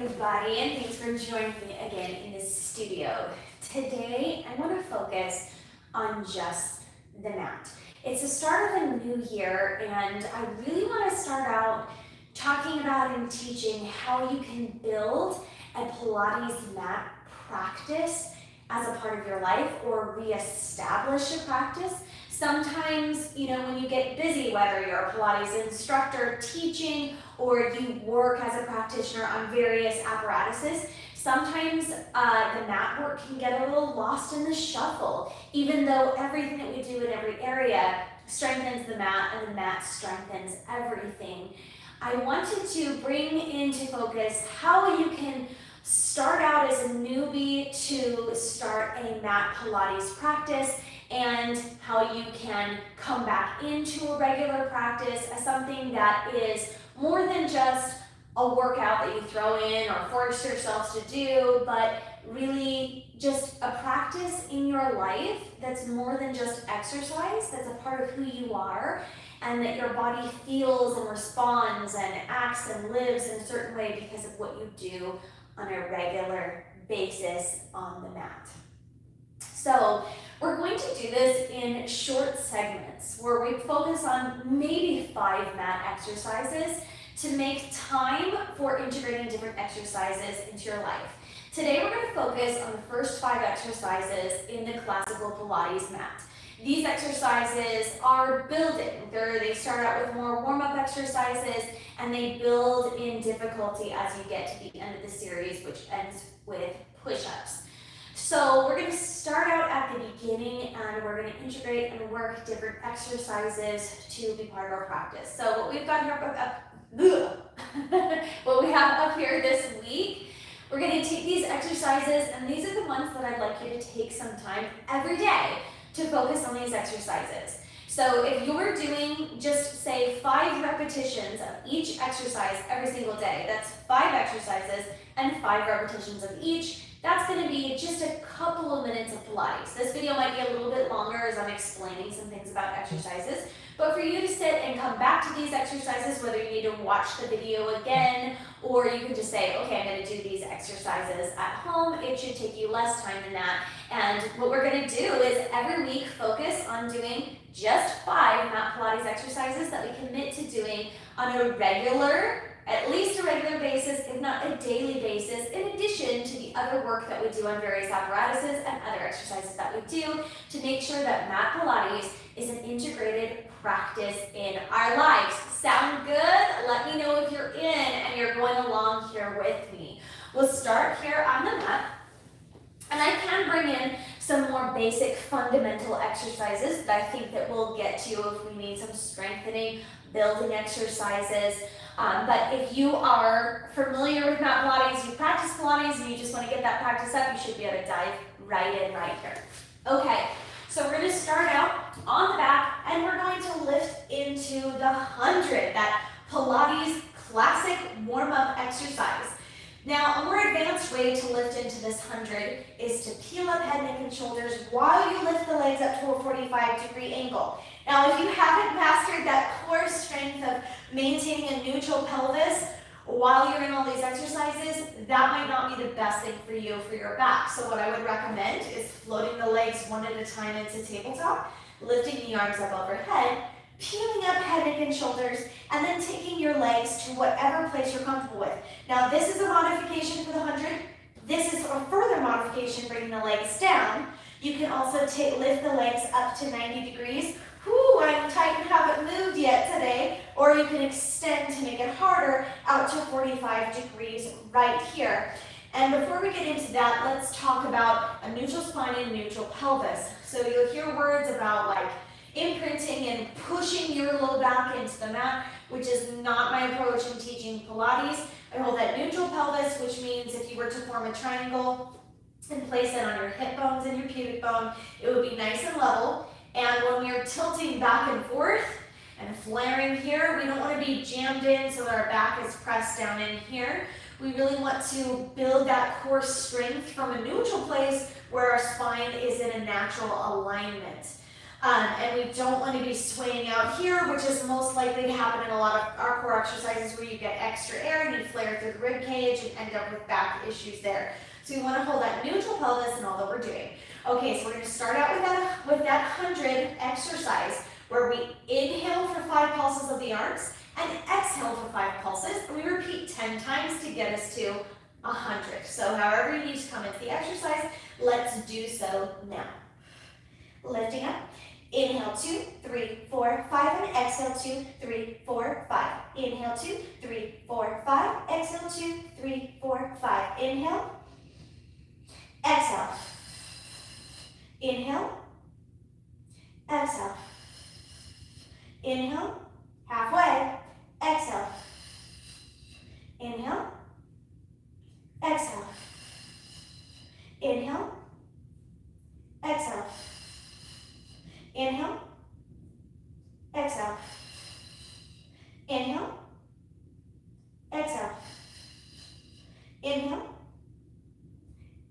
everybody, and thanks for joining me again in the studio. Today, I want to focus on just the mat. It's the start of a new year, and I really want to start out talking about and teaching how you can build a Pilates mat practice as a part of your life or reestablish a practice. Sometimes, when you get busy, whether you're a Pilates instructor teaching or you work as a practitioner on various apparatuses, sometimes the mat work can get a little lost in the shuffle, even though everything that we do in every area strengthens the mat and the mat strengthens everything. I wanted to bring into focus how you can start out as a newbie to start a mat Pilates practice, and how you can come back into a regular practice as something that is more than just a workout that you throw in or force yourselves to do, but really just a practice in your life that's more than just exercise, that's a part of who you are, and that your body feels and responds and acts and lives in a certain way because of what you do on a regular basis on the mat. So we're going to do this in short segments where we focus on maybe 5 mat exercises to make time for integrating different exercises into your life. Today we're going to focus on the first 5 exercises in the classical Pilates mat. These exercises are building. They start out with more warm-up exercises and they build in difficulty as you get to the end of the series, which ends with push-ups. So we're going to start out at the beginning and we're going to integrate and work different exercises to be part of our practice. So what we've got here what we have up here this week, we're going to take these exercises, and these are the ones that I'd like you to take some time every day to focus on these exercises. So if you're doing just say 5 repetitions of each exercise every single day, that's 5 exercises and 5 repetitions of each. That's going to be just a couple of minutes of Pilates. This video might be a little bit longer as I'm explaining some things about exercises, but for you to sit and come back to these exercises, whether you need to watch the video again, or you can just say, okay, I'm going to do these exercises at home, it should take you less time than that. And what we're going to do is every week focus on doing just 5 mat Pilates exercises that we commit to doing on a regular, at least a regular basis, if not a daily basis, in addition to the other work that we do on various apparatuses and other exercises that we do to make sure that mat Pilates is an integrated practice in our lives. Sound good? Let me know if you're in and you're going along here with me. We'll start here on the mat, and I can bring in some more basic fundamental exercises that I think that we'll get to if we need some strengthening, building exercises. But if you are familiar with mat Pilates, you practice Pilates, and you just want to get that practice up, you should be able to dive right in right here. Okay, so we're going to start out on the back, and we're going to lift into the 100, that Pilates classic warm-up exercise. Now, a more advanced way to lift into this 100 is to peel up head, neck, and shoulders while you lift the legs up to a 45-degree angle. Now, if you haven't mastered that core strength of maintaining a neutral pelvis while you're in all these exercises, that might not be the best thing for you for your back. So what I would recommend is floating the legs one at a time into tabletop, lifting the arms up overhead, peeling up head, neck, and shoulders, and then taking your legs to whatever place you're comfortable with. Now, this is a modification for the 100. This is a further modification, bringing the legs down. You can also lift the legs up to 90 degrees. Whew, I'm tight and haven't moved yet today. Or you can extend to make it harder out to 45 degrees right here. And before we get into that, let's talk about a neutral spine and neutral pelvis. So you'll hear words about like imprinting and pushing your low back into the mat, which is not my approach in teaching Pilates. I hold that neutral pelvis, which means if you were to form a triangle and place it on your hip bones and your pubic bone, it would be nice and level. And when we're tilting back and forth and flaring here, we don't want to be jammed in so that our back is pressed down in here. We really want to build that core strength from a neutral place where our spine is in a natural alignment. And we don't want to be swaying out here, which is most likely to happen in a lot of our core exercises where you get extra air and you flare through the rib cage and end up with back issues there. So we want to hold that neutral pelvis in all that we're doing. Okay, so we're going to start out with that 100 exercise where we inhale for 5 pulses of the arms and exhale for 5 pulses. And we repeat 10 times to get us to 100. So however you need to come into the exercise, let's do so now. Lifting up. Inhale 2, 3, 4, 5, and exhale 2, 3, 4, 5. Inhale 2, 3, 4, 5. Exhale 2, 3, 4, 5. Inhale. Exhale. Inhale. Exhale. Inhale. Halfway. Exhale. Inhale. Exhale. Inhale. Exhale. Inhale. Exhale. Inhale. Exhale. Inhale.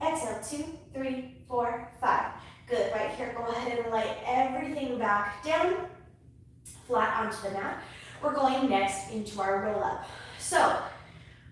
Exhale. 2, 3, 4, 5. Good. Right here, go ahead and lay everything back down, flat onto the mat. We're going next into our roll up. So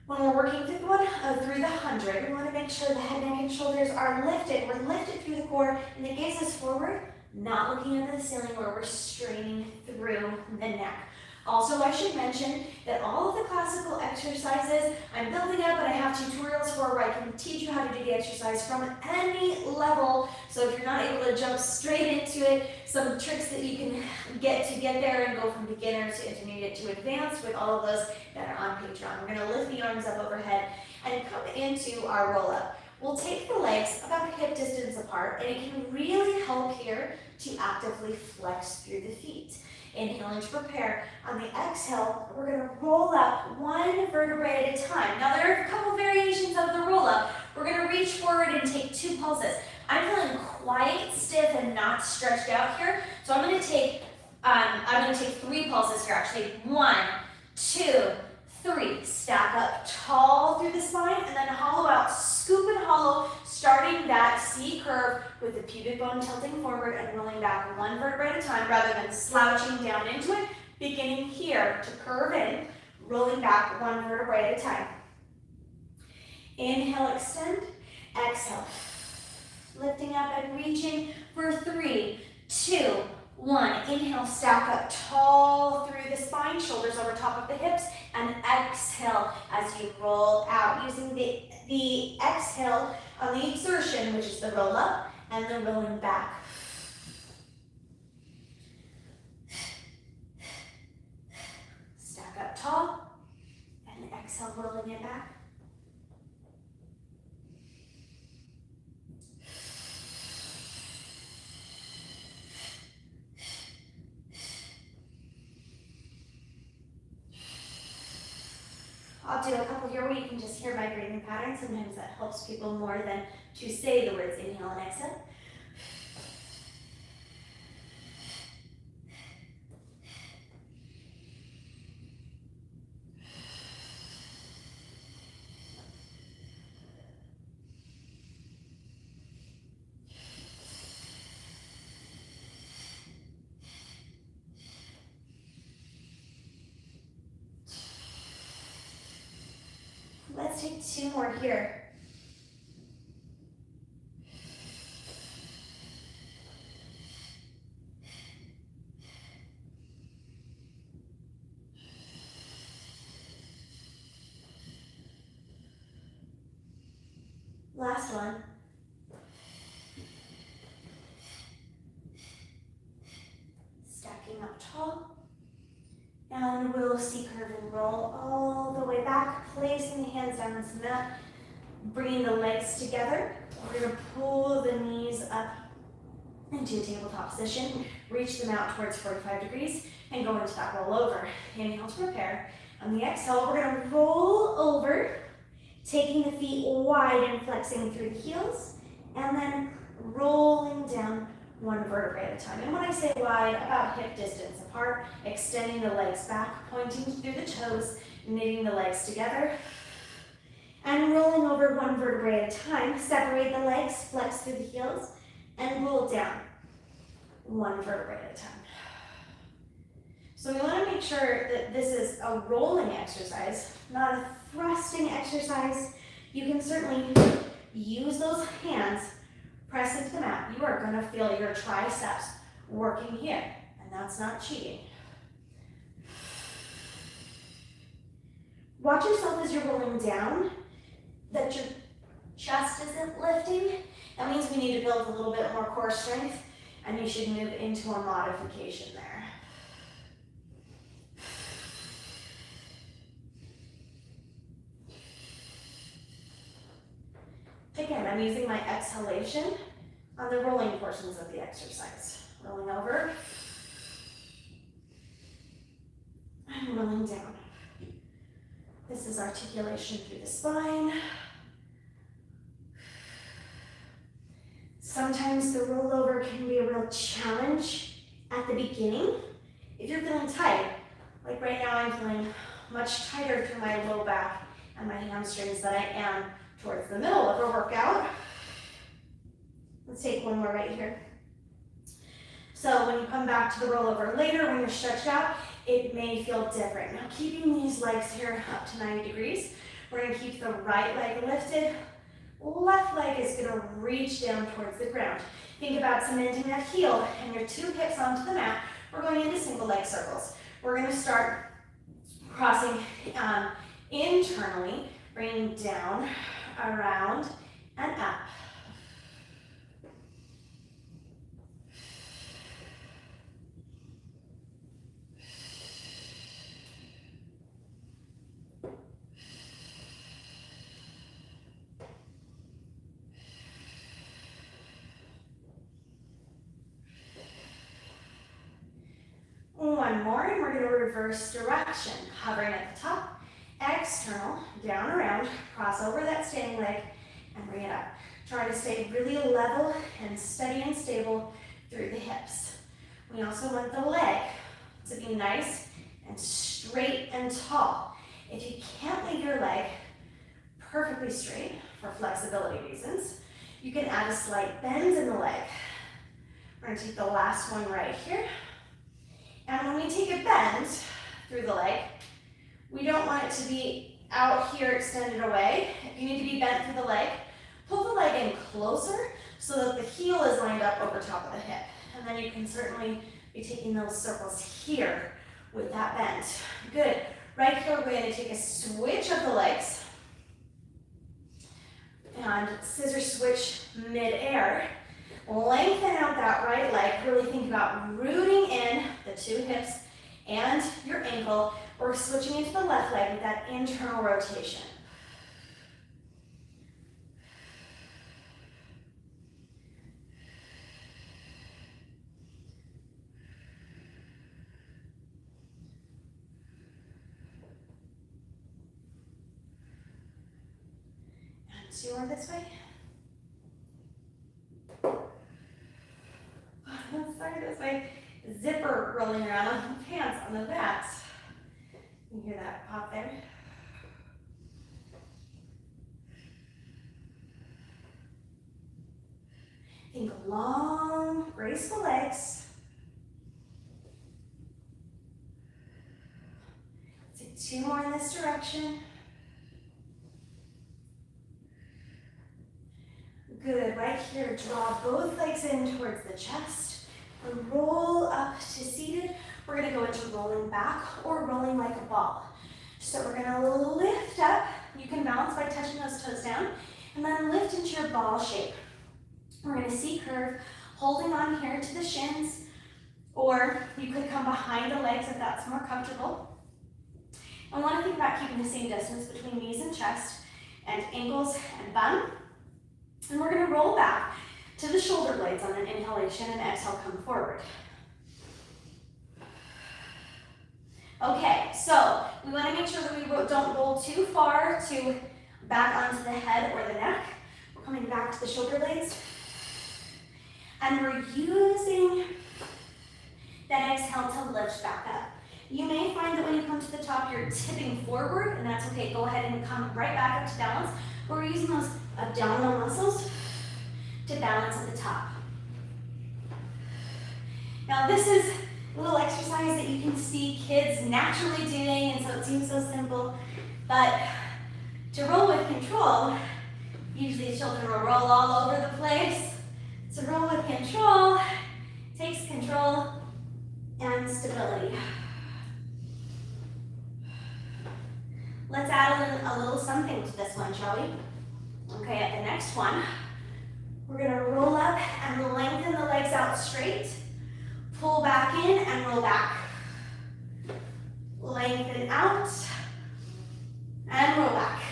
when we're working through the 100, we want to make sure the head, neck, and shoulders are lifted. We're lifted through the core, and the gaze is forward, not looking into the ceiling where we're straining through the neck. Also, I should mention that all of the classical exercises I'm building up, and I have tutorials for where I can teach you how to do the exercise from any level. So if you're not able to jump straight into it, some tricks that you can get there and go from beginner to intermediate to advanced with all of those that are on Patreon. We're going to lift the arms up overhead and come into our roll up. We'll take the legs about hip distance apart, and it can really help here to actively flex through the feet. Inhaling to prepare. On the exhale, we're going to roll up 1 vertebrae at a time. Now there are a couple variations of the roll up. We're going to reach forward and take 2 pulses. I'm feeling quite stiff and not stretched out here, so I'm going to take 3 pulses here. Actually, 1, 2, 3. Stack up tall through the spine, and then hollow out. Scoop and hollow, starting that C curve with the pubic bone tilting forward and rolling back 1 vertebrae at a time rather than slouching down into it. Beginning here to curve in, rolling back 1 vertebrae at a time. Inhale, extend. Exhale. Lifting up and reaching for 3, 2, 1. Inhale, stack up tall through the spine, shoulders over top of the hips, and exhale as you roll out using the exhale on the exertion, which is the roll up, and the rolling back. Stack up tall, and exhale, rolling it back. I'll do a couple here where you can just hear my breathing pattern. Sometimes that helps people more than to say the words inhale and exhale. Let's take 2 more here. Last one. Stacking up tall. And we'll C-curve and roll all the way back, placing the hands down on the mat, bringing the legs together. We're going to pull the knees up into a tabletop position, reach them out towards 45 degrees, and go into that rollover. Inhale to prepare. On the exhale, we're going to roll over, taking the feet wide and flexing through the heels, and then rolling down 1 vertebrae at a time. And when I say wide, about hip distance apart, extending the legs back, pointing through the toes, knitting the legs together, and rolling over 1 vertebrae at a time. Separate the legs, flex through the heels, and roll down. one vertebrae at a time. So we want to make sure that this is a rolling exercise, not a thrusting exercise. You can certainly use those hands, press into the mat. You are going to feel your triceps working here, and that's not cheating. Watch yourself as you're rolling down, that your chest isn't lifting. That means we need to build a little bit more core strength, and you should move into a modification there. Again, I'm using my exhalation on the rolling portions of the exercise. Rolling over and rolling down. This is articulation through the spine. Sometimes the rollover can be a real challenge at the beginning. If you're feeling tight, like right now I'm feeling much tighter through my low back and my hamstrings than I am towards the middle of a workout. Let's take one more right here. So when you come back to the rollover later, when you're stretched out, it may feel different. Now keeping these legs here up to 90 degrees, we're gonna keep the right leg lifted. Left leg is gonna reach down towards the ground. Think about cementing that heel and your two hips onto the mat. We're going into single leg circles. We're gonna start crossing internally, bringing down, around, and up. One more, and we're going to reverse direction. Hovering at the top, external, down, around, cross over that standing leg, and bring it up. Try to stay really level and steady and stable through the hips. We also want the leg to be nice and straight and tall. If you can't leave your leg perfectly straight for flexibility reasons, you can add a slight bend in the leg. We're going to take the last one right here. And when we take a bend through the leg, we don't want it to be out here extended away. You need to be bent through the leg. Pull the leg in closer so that the heel is lined up over top of the hip. And then you can certainly be taking those circles here with that bend. Good. Right here, we're going to take a switch of the legs. And scissor switch mid-air. Lengthen out that right leg. Really think about rooting in the two hips and your ankle. Or switching into the left leg with that internal rotation. And two more this way. Sorry, this way. Zipper rolling around on the pants on the mat. You hear that pop there? Think long, graceful legs. Take two more in this direction. Good, right here, draw both legs in towards the chest. And roll up to seated. We're going to go into rolling back or rolling like a ball. So we're going to lift up. You can balance by touching those toes down. And then lift into your ball shape. We're going to C-curve, holding on here to the shins. Or you could come behind the legs if that's more comfortable. I want to think about keeping the same distance between knees and chest, and ankles and bum. And we're going to roll back to the shoulder blades on an inhalation, and exhale, come forward. Okay, so we want to make sure that we don't roll too far to back onto the head or the neck. We're coming back to the shoulder blades. And we're using that exhale to lift back up. You may find that when you come to the top, you're tipping forward, and that's okay. Go ahead and come right back up to balance. We're using those abdominal muscles to balance at the top. Now this is a little exercise that you can see kids naturally doing, and so it seems so simple, but to roll with control, usually children will roll all over the place. So roll with control takes control and stability. Let's add a little something to this one, shall we? Okay, at the next one, we're gonna roll up and lengthen the legs out straight. Pull back in and roll back. Lengthen out and roll back.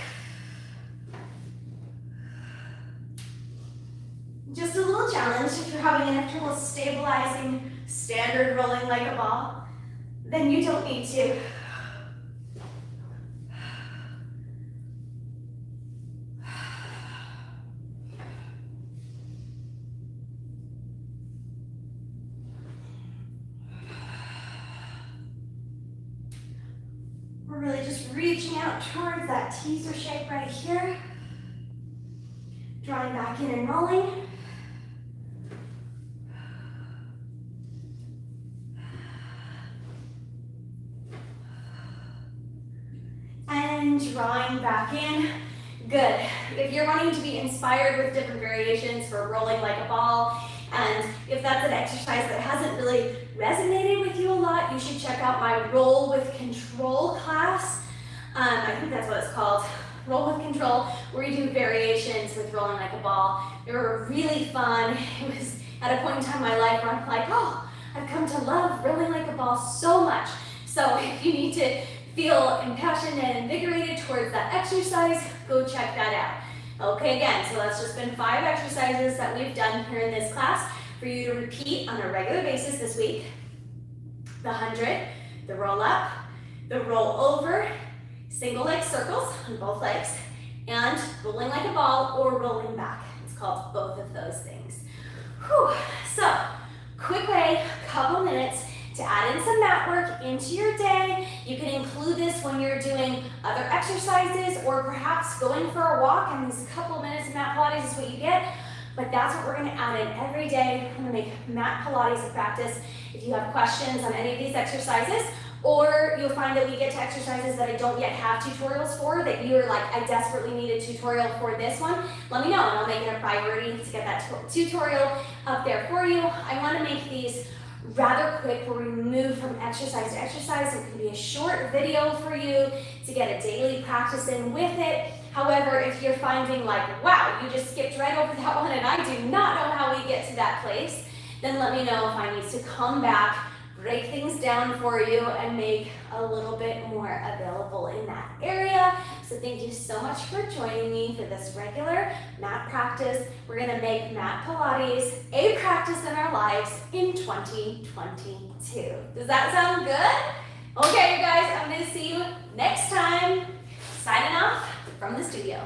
Just a little challenge if you're having enough trouble stabilizing standard rolling like a ball, then you don't need to. We're really just reaching out towards that teaser shape right here. Drawing back in and rolling. And drawing back in. Good. If you're wanting to be inspired with different variations for rolling like a ball, and if that's an exercise that hasn't really resonated with you a lot, you should check out my Roll with Control class. I think that's what it's called. Roll with Control, where you do variations with rolling like a ball. They were really fun. It was at a point in time in my life where I'm like, oh, I've come to love rolling like a ball so much. So if you need to feel impassioned and invigorated towards that exercise, go check that out. Okay, again, so that's just been 5 exercises that we've done here in this class for you to repeat on a regular basis this week. The 100, the roll up, the roll over, single leg circles on both legs, and rolling like a ball or rolling back. It's called both of those things. Whew. So, quick way, couple minutes to add in some mat work into your day. You can include this when you're doing other exercises or perhaps going for a walk, and these couple minutes of mat Pilates is what you get. But that's what we're gonna add in every day. I'm gonna make mat Pilates a practice. If you have questions on any of these exercises, or you'll find that we get to exercises that I don't yet have tutorials for, that you're like, I desperately need a tutorial for this one, let me know and I'll make it a priority to get that tutorial up there for you. I wanna make these rather quick where we move from exercise to exercise. It can be a short video for you to get a daily practice in with it. However, if you're finding like, wow, you just skipped right over that one and I do not know how we get to that place, then let me know if I need to come back, break things down for you, and make a little bit more available in that area. So thank you so much for joining me for this regular mat practice. We're gonna make mat Pilates a practice in our lives in 2022. Does that sound good? Okay, you guys, I'm gonna see you next time. Signing off from the studio.